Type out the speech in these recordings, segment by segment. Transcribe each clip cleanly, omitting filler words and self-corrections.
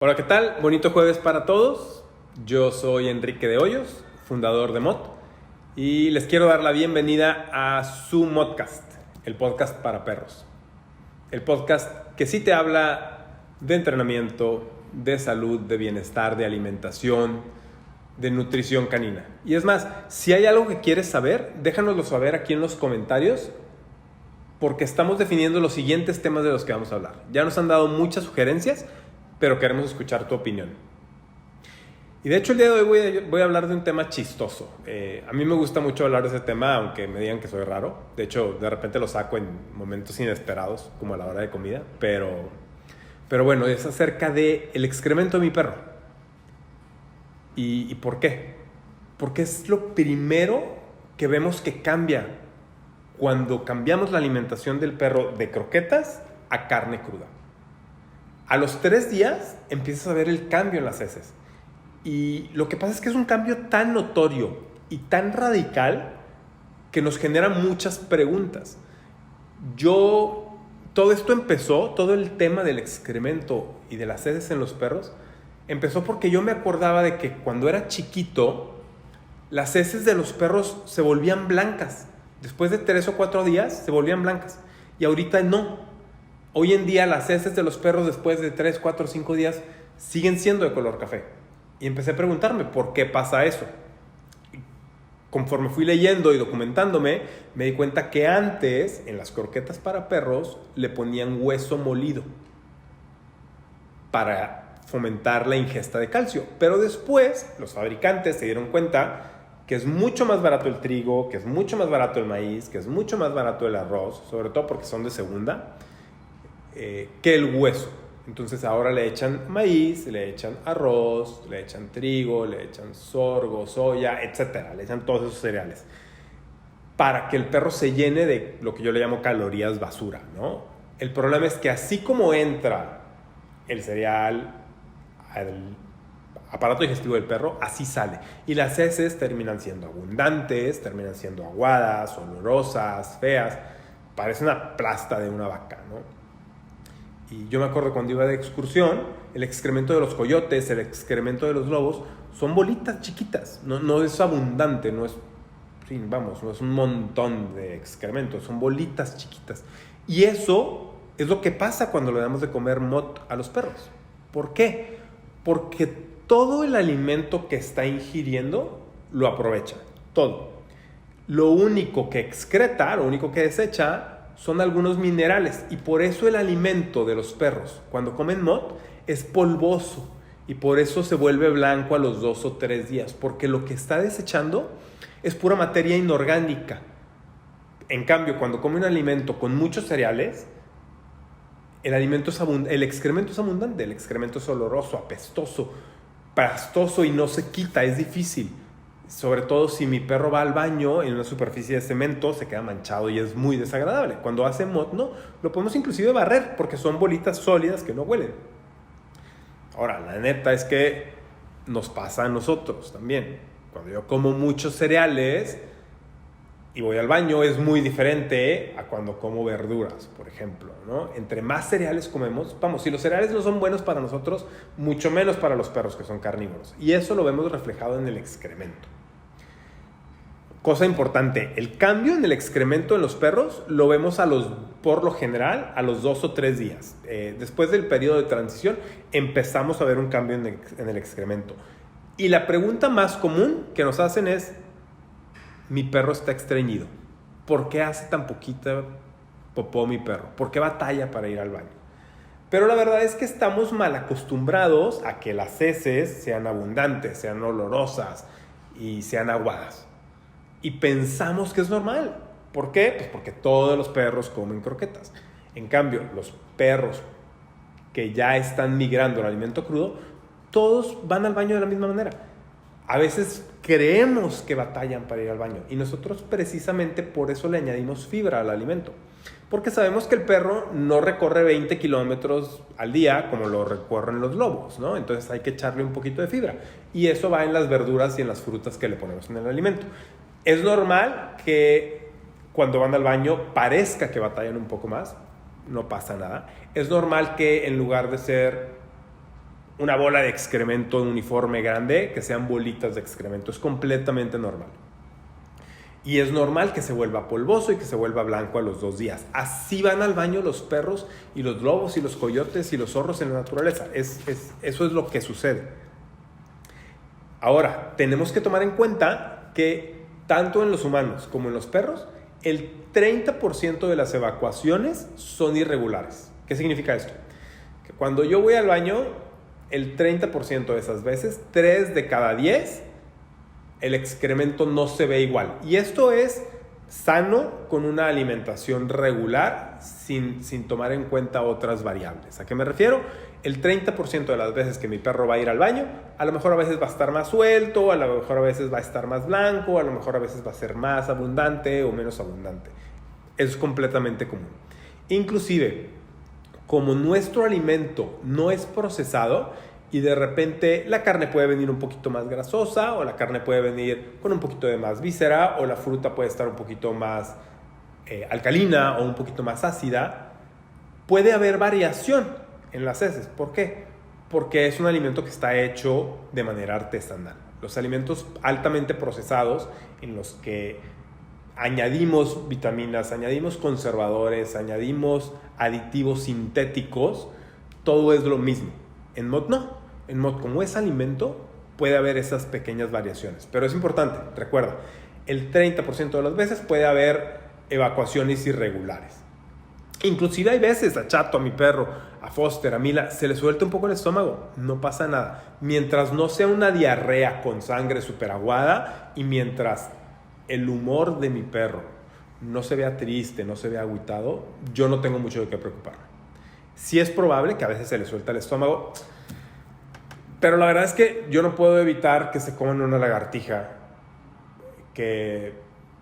Hola, ¿qué tal? Bonito jueves para todos. Yo soy Enrique de Hoyos, fundador de Mod, y les quiero dar la bienvenida a su Modcast, el podcast para perros. El podcast que sí te habla de entrenamiento, de salud, de bienestar, de alimentación, de nutrición canina. Y es más, si hay algo que quieres saber, déjanoslo saber aquí en los comentarios, porque estamos definiendo los siguientes temas de los que vamos a hablar. Ya nos han dado muchas sugerencias, pero queremos escuchar tu opinión. Y de hecho el día de hoy voy a hablar de un tema chistoso. A mí me gusta mucho hablar de ese tema, aunque me digan que soy raro. De hecho, de repente lo saco en momentos inesperados, como a la hora de comida. Pero bueno, es acerca del excremento de mi perro. ¿Y por qué? Porque es lo primero que vemos que cambia cuando cambiamos la alimentación del perro de croquetas a carne cruda. A los 3 días empiezas a ver el cambio en las heces. Y lo que pasa es que es un cambio tan notorio y tan radical que nos genera muchas preguntas. Todo esto empezó, todo el tema del excremento y de las heces en los perros, empezó porque yo me acordaba de que cuando era chiquito, las heces de los perros se volvían blancas. Después de 3 o 4 días se volvían blancas. Y ahorita no. Hoy en día las heces de los perros después de 3, 4, 5 días siguen siendo de color café. Y empecé a preguntarme por qué pasa eso. Conforme fui leyendo y documentándome, me di cuenta que antes en las croquetas para perros le ponían hueso molido para fomentar la ingesta de calcio. Pero después los fabricantes se dieron cuenta que es mucho más barato el trigo, que es mucho más barato el maíz, que es mucho más barato el arroz, sobre todo porque son de segunda, que el hueso. Entonces ahora le echan maíz, le echan arroz, le echan trigo, le echan sorgo, soya, etc. Le echan todos esos cereales para que el perro se llene de lo que yo le llamo calorías basura, ¿no? El problema es que así como entra el cereal al aparato digestivo del perro, así sale. Y las heces terminan siendo abundantes, terminan siendo aguadas, olorosas, feas. Parece una plasta de una vaca, ¿no? Y yo me acuerdo cuando iba de excursión, el excremento de los coyotes, el excremento de los lobos, son bolitas chiquitas. No es abundante, no es un montón de excrementos, son bolitas chiquitas. Y eso es lo que pasa cuando le damos de comer Mod a los perros. ¿Por qué? Porque todo el alimento que está ingiriendo lo aprovecha, todo. Lo único que excreta, lo único que desecha, son algunos minerales, y por eso el alimento de los perros cuando comen Mod es polvoso y por eso se vuelve blanco a los 2 o 3 días, porque lo que está desechando es pura materia inorgánica. En cambio, cuando come un alimento con muchos cereales, el excremento es abundante, el excremento es oloroso, apestoso, pastoso y no se quita, es difícil. Sobre todo si mi perro va al baño en una superficie de cemento, se queda manchado y es muy desagradable. Cuando hace Mod, no, lo podemos inclusive barrer porque son bolitas sólidas que no huelen. Ahora, la neta es que nos pasa a nosotros también. Cuando yo como muchos cereales y voy al baño, es muy diferente a cuando como verduras, por ejemplo, ¿no? Entre más cereales comemos, si los cereales no son buenos para nosotros, mucho menos para los perros que son carnívoros. Y eso lo vemos reflejado en el excremento. Cosa importante, el cambio en el excremento en los perros lo vemos por lo general a los 2 o 3 días. Después del periodo de transición empezamos a ver un cambio en el excremento. Y la pregunta más común que nos hacen es: mi perro está estreñido. ¿Por qué hace tan poquita popó mi perro? ¿Por qué batalla para ir al baño? Pero la verdad es que estamos mal acostumbrados a que las heces sean abundantes, sean olorosas y sean aguadas. Y pensamos que es normal. ¿Por qué? Pues porque todos los perros comen croquetas. En cambio, los perros que ya están migrando al alimento crudo, todos van al baño de la misma manera. A veces creemos que batallan para ir al baño y nosotros precisamente por eso le añadimos fibra al alimento. Porque sabemos que el perro no recorre 20 kilómetros al día como lo recorren los lobos, ¿no? Entonces hay que echarle un poquito de fibra. Y eso va en las verduras y en las frutas que le ponemos en el alimento. Es normal que cuando van al baño parezca que batallan un poco más, no pasa nada. Es normal que en lugar de ser una bola de excremento uniforme grande, que sean bolitas de excremento. Es completamente normal. Y es normal que se vuelva polvoso y que se vuelva blanco a los 2 días. Así van al baño los perros y los lobos y los coyotes y los zorros en la naturaleza. Eso es lo que sucede. Ahora, tenemos que tomar en cuenta que tanto en los humanos como en los perros, el 30% de las evacuaciones son irregulares. ¿Qué significa esto? Que cuando yo voy al baño, el 30% de esas veces, 3 de cada 10, el excremento no se ve igual. Y esto es sano con una alimentación regular sin tomar en cuenta otras variables. ¿A qué me refiero? El 30% de las veces que mi perro va a ir al baño, a lo mejor a veces va a estar más suelto, a lo mejor a veces va a estar más blanco, a lo mejor a veces va a ser más abundante o menos abundante. Es completamente común. Inclusive, como nuestro alimento no es procesado, y de repente la carne puede venir un poquito más grasosa, o la carne puede venir con un poquito de más víscera, o la fruta puede estar un poquito más alcalina o un poquito más ácida, puede haber variación en las heces. ¿Por qué? Porque es un alimento que está hecho de manera artesanal. Los alimentos altamente procesados, en los que añadimos vitaminas, añadimos conservadores, añadimos aditivos sintéticos, todo es lo mismo. En mod no. En mod, como es alimento, puede haber esas pequeñas variaciones. Pero es importante, recuerda, el 30% de las veces puede haber evacuaciones irregulares. Inclusive hay veces a Chato, a mi perro, a Foster, a Mila, se le suelta un poco el estómago. No pasa nada. Mientras no sea una diarrea con sangre súper aguada y mientras el humor de mi perro no se vea triste, no se vea agüitado, yo no tengo mucho de qué preocuparme. Sí es probable que a veces se le suelta el estómago, pero la verdad es que yo no puedo evitar que se coman una lagartija, que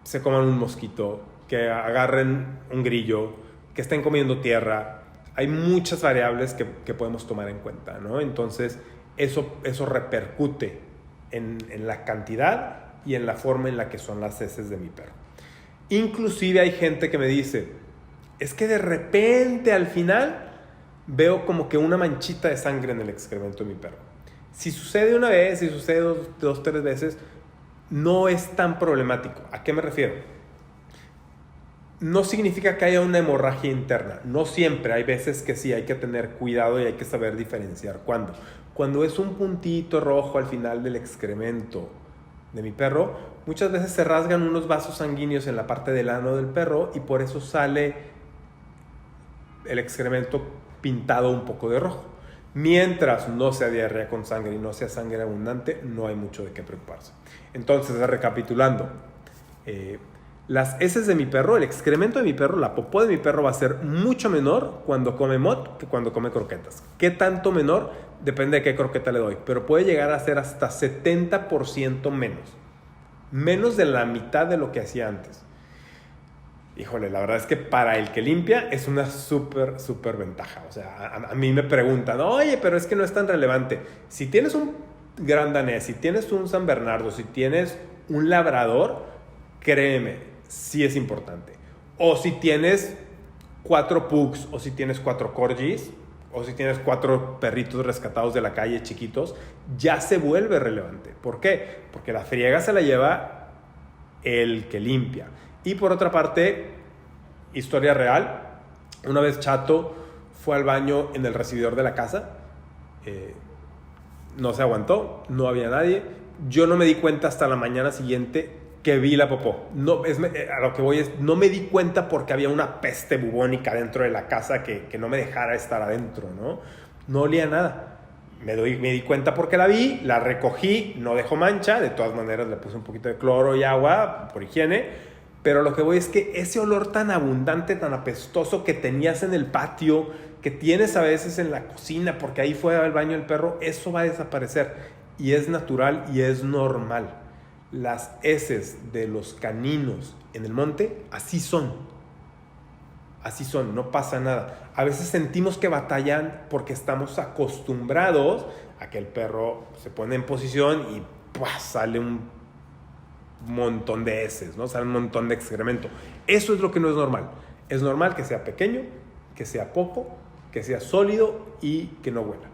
se coman un mosquito, que agarren un grillo, que estén comiendo tierra. Hay muchas variables que podemos tomar en cuenta, ¿no? Entonces, eso repercute en la cantidad y en la forma en la que son las heces de mi perro. Inclusive hay gente que me dice, es que de repente al final veo como que una manchita de sangre en el excremento de mi perro. Si sucede una vez, si sucede dos, 3 veces, no es tan problemático. ¿A qué me refiero? No significa que haya una hemorragia interna. No siempre. Hay veces que sí, hay que tener cuidado y hay que saber diferenciar cuándo. Cuando es un puntito rojo al final del excremento de mi perro, muchas veces se rasgan unos vasos sanguíneos en la parte del ano del perro y por eso sale el excremento pintado un poco de rojo. Mientras no sea diarrea con sangre y no sea sangre abundante, no hay mucho de qué preocuparse. Entonces, recapitulando, las heces de mi perro, el excremento de mi perro, la popó de mi perro va a ser mucho menor cuando come mod que cuando come croquetas. ¿Qué tanto menor? Depende de qué croqueta le doy, pero puede llegar a ser hasta 70% menos. Menos de la mitad de lo que hacía antes. Híjole, la verdad es que para el que limpia es una súper ventaja. O sea, a mí me preguntan, oye, pero es que no es tan relevante. Si tienes un gran danés, si tienes un San Bernardo, si tienes un labrador, créeme, sí es importante. O si tienes 4 pugs, o si tienes 4 corgis, o si tienes 4 perritos rescatados de la calle chiquitos, ya se vuelve relevante. ¿Por qué? Porque la friega se la lleva el que limpia. Y por otra parte, historia real, una vez Chato fue al baño en el recibidor de la casa, no se aguantó, no había nadie, yo no me di cuenta hasta la mañana siguiente que vi la popó. A lo que voy es, no me di cuenta porque había una peste bubónica dentro de la casa que no me dejara estar adentro, ¿no? No olía nada. Me di cuenta porque la vi, la recogí, no dejó mancha, de todas maneras le puse un poquito de cloro y agua por higiene. Pero lo que voy es que ese olor tan abundante, tan apestoso que tenías en el patio, que tienes a veces en la cocina, porque ahí fue al baño el perro, eso va a desaparecer. Y es natural y es normal. Las heces de los caninos en el monte, así son. Así son, no pasa nada. A veces sentimos que batallan porque estamos acostumbrados a que el perro se pone en posición y ¡pua!, sale un montón de heces, ¿no? Sale un montón de excremento. Eso es lo que no es normal. Es normal que sea pequeño, que sea poco, que sea sólido y que no huela.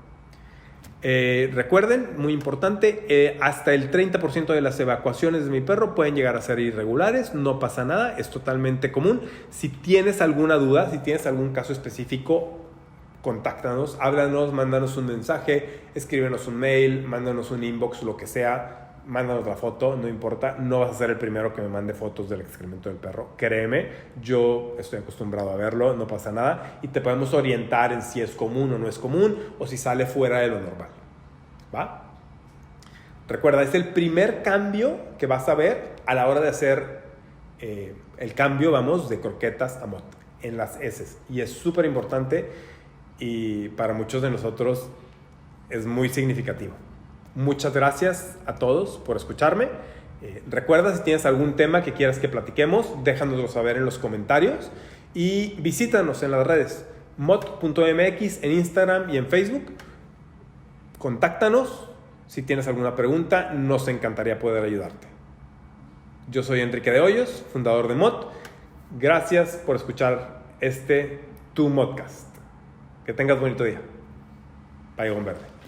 Recuerden, muy importante, hasta el 30% de las evacuaciones de mi perro pueden llegar a ser irregulares, no pasa nada, es totalmente común. Si tienes alguna duda, si tienes algún caso específico, contáctanos, háblanos, mándanos un mensaje, escríbenos un mail, mándanos un inbox, lo que sea, mándanos la foto, no importa, no vas a ser el primero que me mande fotos del excremento del perro, créeme, yo estoy acostumbrado a verlo, no pasa nada, y te podemos orientar en si es común o no es común, o si sale fuera de lo normal, ¿va? Recuerda, es el primer cambio que vas a ver a la hora de hacer el cambio, vamos, de croquetas a Mott, en las heces, y es súper importante, y para muchos de nosotros es muy significativo. Muchas gracias a todos por escucharme. Recuerda, si tienes algún tema que quieras que platiquemos, déjanoslo saber en los comentarios y visítanos en las redes mott.mx en Instagram y en Facebook. Contáctanos si tienes alguna pregunta, nos encantaría poder ayudarte. Yo soy Enrique de Hoyos, fundador de Mott. Gracias por escuchar tu Mottcast. Que tengas bonito día. Bye, Verde.